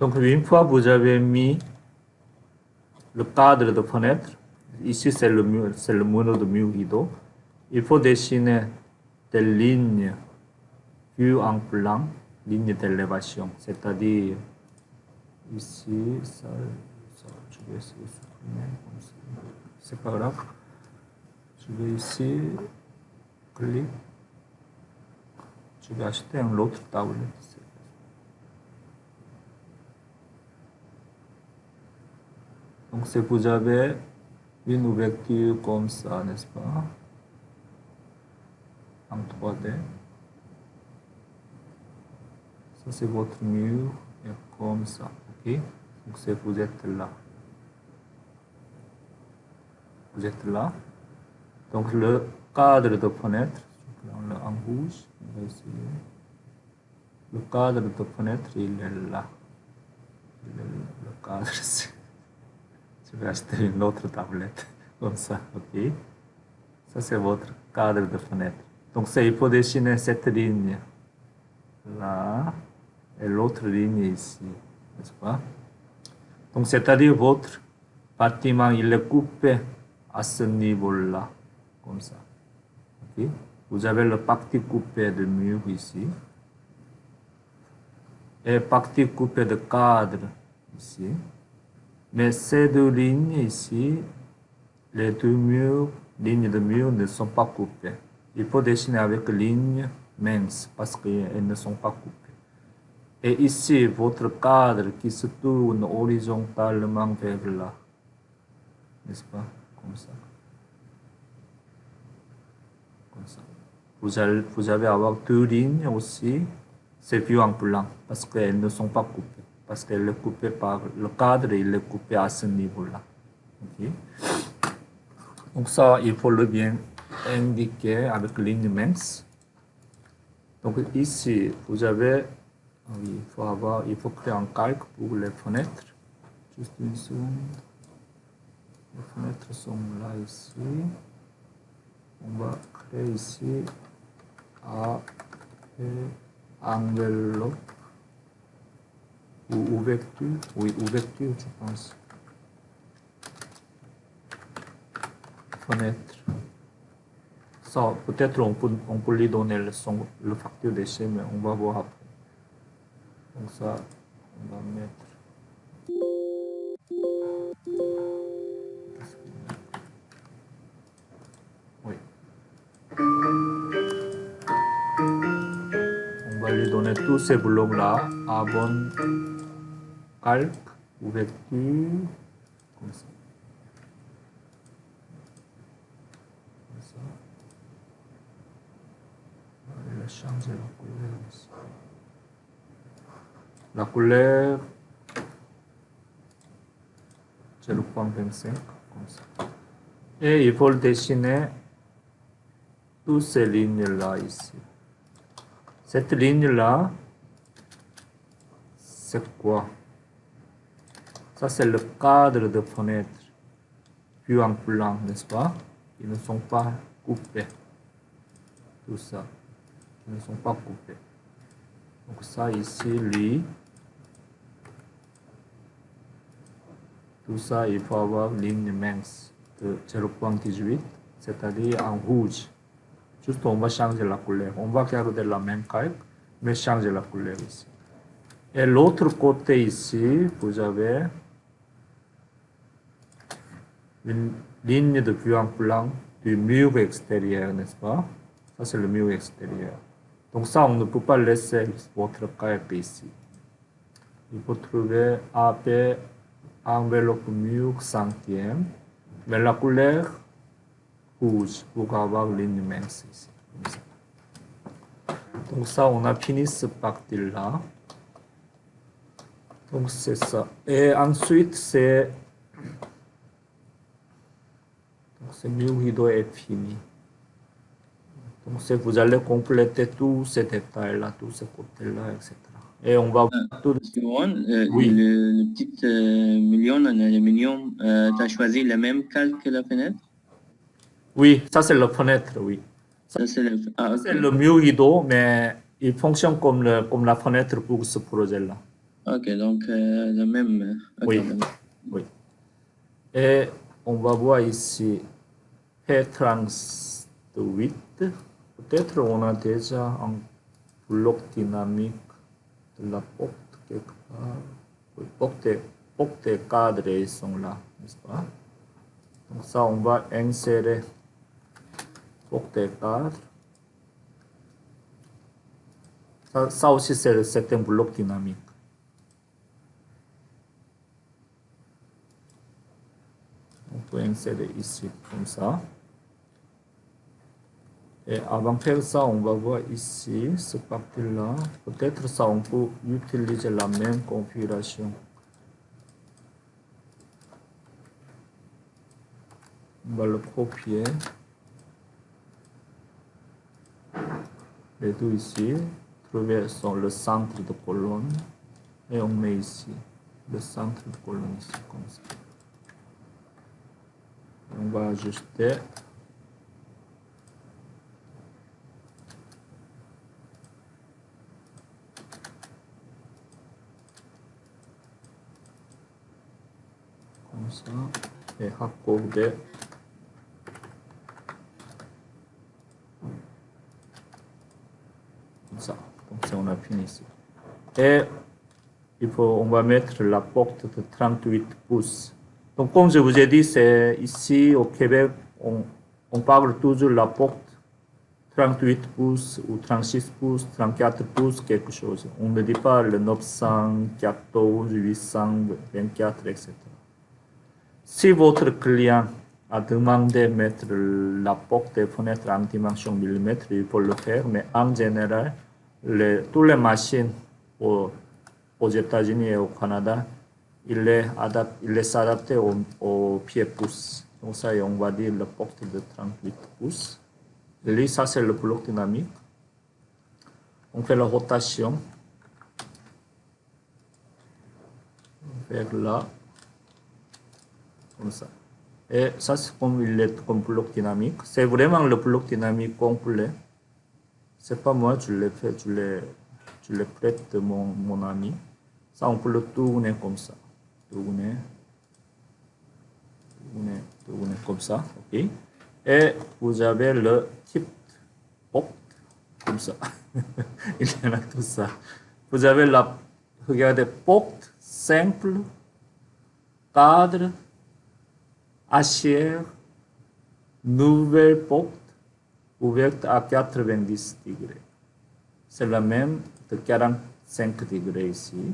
Donc, une fois vous avez mis le cadre de fenêtre, ici c'est le mur de Miyukido, il faut dessiner des lignes vues en plan, lignes d'élévation, c'est-à-dire ici, ça, je vais essayer de supprimer, c'est pas grave, je vais ici, clic, je vais acheter un autre tablette. Donc, si vous avez une ouverture comme ça, n'est-ce pas, en 3D, ça c'est votre mur, et comme ça, ok. Donc, si vous êtes là, donc le cadre de fenêtre, en rouge, on va essayer. Le cadre de fenêtre, il est là. Le cadre, je vais acheter une autre tablette, comme ça, ok. Ça, c'est votre cadre de fenêtre. Donc, il faut dessiner cette ligne là et l'autre ligne ici, n'est-ce pas? Donc, c'est-à-dire votre bâtiment, il est coupé à ce niveau-là, comme ça. Okay? Vous avez le partie coupée de mur ici et partie coupée de cadre ici. Mais ces deux lignes ici, les deux murs, lignes de mur ne sont pas coupées. Il faut dessiner avec lignes minces parce qu'elles ne sont pas coupées. Et ici, votre cadre qui se tourne horizontalement vers là. N'est-ce pas? Comme ça. Comme ça. Vous allez avoir deux lignes aussi. C'est vu en blanc parce qu'elles ne sont pas coupées. Parce qu'elle est coupée par le cadre, il est coupé à ce niveau-là. Okay. Donc ça, il faut le bien indiquer avec ligne mince. Donc ici, vous avez, il faut créer un calque pour les fenêtres. Juste une seconde. Les fenêtres sont là ici. On va créer ici enveloppe. Ou ouverture, oui, ouverture, je pense. Fenêtre. Ça, peut-être on peut lui donner le facture d'essai, mais on va voir après. Donc ça, on va mettre. Oui. On va lui donner tous ces blocs-là à bonne calque, ouverture, comme ça. Comme ça. On va changer la couleur aussi. La couleur 0.25, comme ça. Et il faut le dessiner toutes ces lignes-là ici. Cette ligne-là, c'est quoi? Ça, c'est le cadre de fenêtre vu en plan, n'est-ce pas? Ils ne sont pas coupés. Tout ça, ils ne sont pas coupés. Donc ça ici, lui. Tout ça, il faut avoir ligne mince de 0.18, c'est-à-dire en rouge. Juste, on va changer la couleur. On va garder la même calque, mais changer la couleur ici. Et l'autre côté ici, vous avez une ligne de vue en plan du mur extérieur, n'est-ce pas? Ça, c'est le mur extérieur. Donc ça, on ne peut pas laisser votre calque ici. Il faut trouver AP enveloppe mur centième, mais la couleur rouge pour avoir ligne mince ici. Comme ça. Donc ça, on a fini cette partie-là. Donc c'est ça. Et ensuite, c'est Miyukido est fini. Donc vous allez compléter tous ces détails-là, tous ces côtés-là, etc. Et on va tout oui. Le petit million en aluminium, tu as choisi la même calque que la fenêtre? Oui, ça c'est la fenêtre, oui. Ça, c'est le Miyukido, mais il fonctionne comme la fenêtre pour ce projet-là. Ok, donc le même. Ok, Oui, le même. oui. Et on va voir ici P-trans de 8. Peut-être on a déjà un bloc dynamique de la porte quelque part. Oui, porte et cadre ils sont là, n'est-ce pas? Donc ça, on va insérer porte et cadre. Ça aussi, c'est un bloc dynamique. On peut insérer ici comme ça. Et avant de faire ça, on va voir ici, ce partie-là. Peut-être ça, on peut utiliser la même configuration. On va le copier. Les deux ici. Trouver le centre de colonne. Et on met ici le centre de colonne ici, comme ça. On va ajuster. Comme ça. Et raccorder. Comme ça. Comme ça, on a fini ici. Et on va mettre la porte de 38 pouces. Donc, comme je vous ai dit, c'est ici au Québec, on parle toujours de la porte 38 pouces ou 36 pouces, 34 pouces, quelque chose. On ne dit pas le 914, 824, etc. Si votre client a demandé de mettre la porte des fenêtres en dimension millimètre, il faut le faire, mais en général, toutes les machines aux États-Unis et au Canada, il s'adapte au pied pouce. Donc ça, on va dire la porte de 38 pouces. Lui, ça c'est le bloc dynamique. On fait la rotation vers là, comme ça. Et ça, c'est comme il est comme bloc dynamique. C'est vraiment le bloc dynamique complet. C'est pas moi, je l'ai fait, je l'ai prête de mon ami. Ça, on peut le tourner comme ça. Tourner comme ça, ok. Et vous avez le type porte comme ça. Il y en a tout ça. Vous avez regardez, porte simple, cadre, HR, nouvelle porte ouverte à 90 degrés. C'est la même de 45 degrés ici.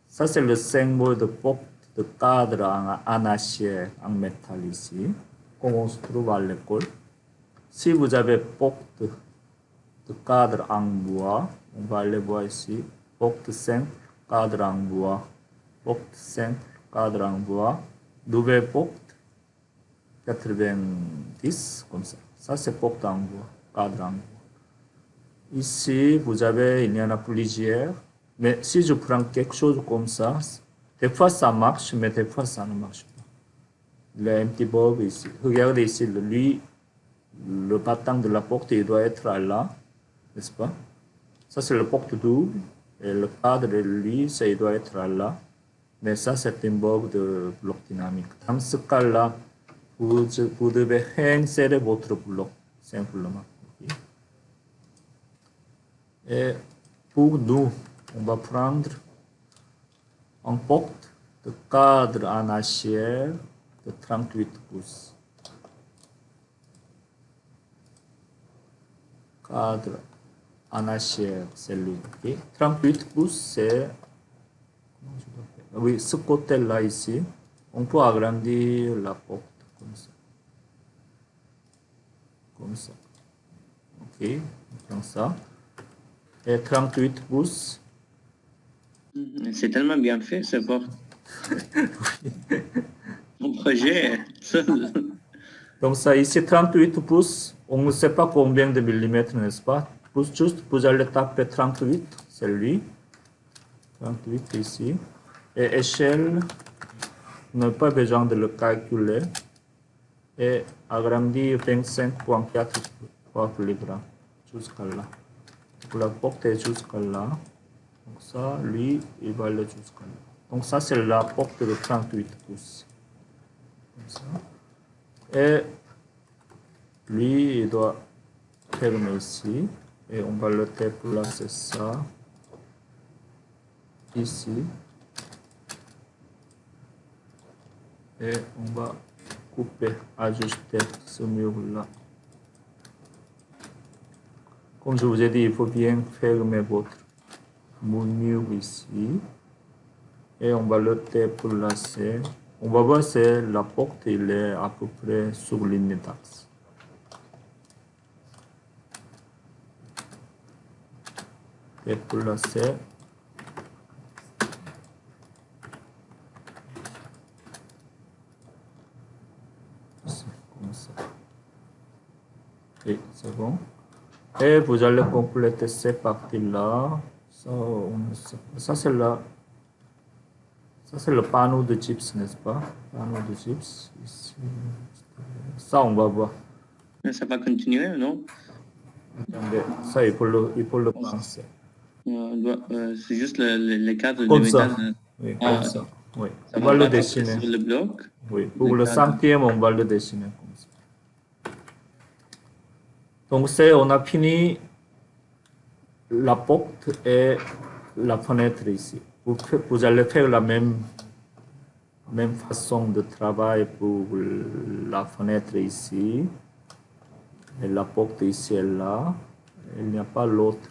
Ça, c'est le symbole de porte de cadre en acier, en métal ici, qu'on se trouve à l'école. Si vous avez porte de cadre en bois, on va aller voir ici, porte simple, cadre en bois, porte simple, cadre en bois, nouvelle porte, 90, comme ça. Ça, c'est porte en bois, cadre en bois. Ici, il y en a plusieurs. Mais si je prends quelque chose comme ça, des fois ça marche, mais des fois ça ne marche pas. Le petit bulb ici. Regardez ici, le battant de la porte, il doit être là, n'est-ce pas? Ça, c'est le porte double. Et le cadre, lui, ça, il doit être là. Mais ça, c'est une bulb de bloc dynamique. Dans ce cas-là, vous devez réinsérer votre bloc, simplement. Okay? Et pour nous, on va prendre un porte de cadre en acier de 38 pouces. Cadre en acier, c'est lui. Okay? 38 pouces, c'est... Oui, ce côté-là ici, on peut agrandir la porte comme ça. Comme ça. Ok, on prend ça. Et 38 pouces. C'est tellement bien fait, ce porte. Mon projet, ça. Donc ça ici, 38 pouces, on ne sait pas combien de millimètres, n'est-ce pas? Juste, vous allez taper 38, c'est lui. 38 ici. Et échelle, on n'a pas besoin de le calculer. Et agrandir 25,4 fois plus grand, jusqu'à là. Donc la porte est jusqu'à là. Donc ça, lui, il va le jusqu'à là. Donc ça, c'est la porte de 38 pouces. Comme ça. Et lui, il doit fermer ici. Et on va le déplacer ça ici. Et on va couper, ajuster ce mur-là. Comme je vous ai dit, il faut bien fermer votre mur ici. Et on va le déplacer. On va voir si la porte il est à peu près sur ligne d'axe. Déplacer. Comme ça. Et c'est bon. Et vous allez compléter ces parties-là. Ça c'est le panneau de gyps, n'est-ce pas? Panneau de gyps. Ici. Ça, on va voir. Ça va continuer, non? Attendez, ça, il faut le penser. C'est juste le cadre Comme de ça. métal. Oui, comme ça. Oui. Ça On va le pas passer dessiner. sur le bloc. Oui, pour le cadre. centième, on va le dessiner comme ça. Donc, on a fini la porte et la fenêtre ici. Vous allez faire la même façon de travail pour la fenêtre ici. Et la porte ici et là. Il n'y a pas l'autre.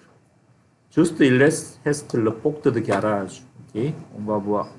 Juste, il reste la porte de garage. Ok, on va voir.